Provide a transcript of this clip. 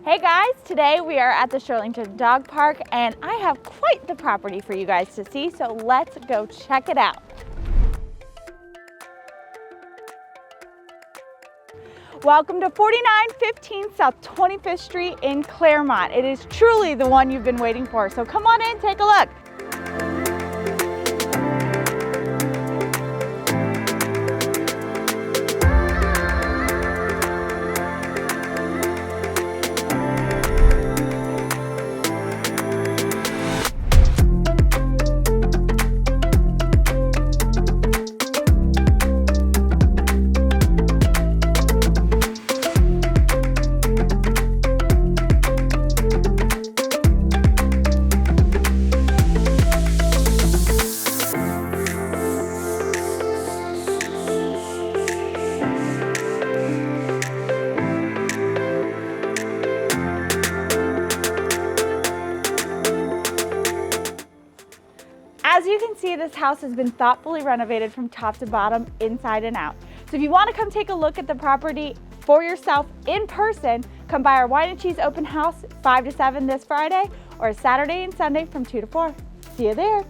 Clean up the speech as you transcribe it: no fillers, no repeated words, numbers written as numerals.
Hey guys, today we are at the Shirlington Dog Park and I have quite the property for you guys to see, so let's go check it out. Welcome to 4915 South 25th Street in Claremont. It is truly the one you've been waiting for, so come on in, take a look. As you can see, this house has been thoughtfully renovated from top to bottom, inside and out. So if you want to come take a look at the property for yourself in person, come by our Wine and Cheese open house 5 to 7 this Friday, or Saturday and Sunday from 2 to 4. See you there.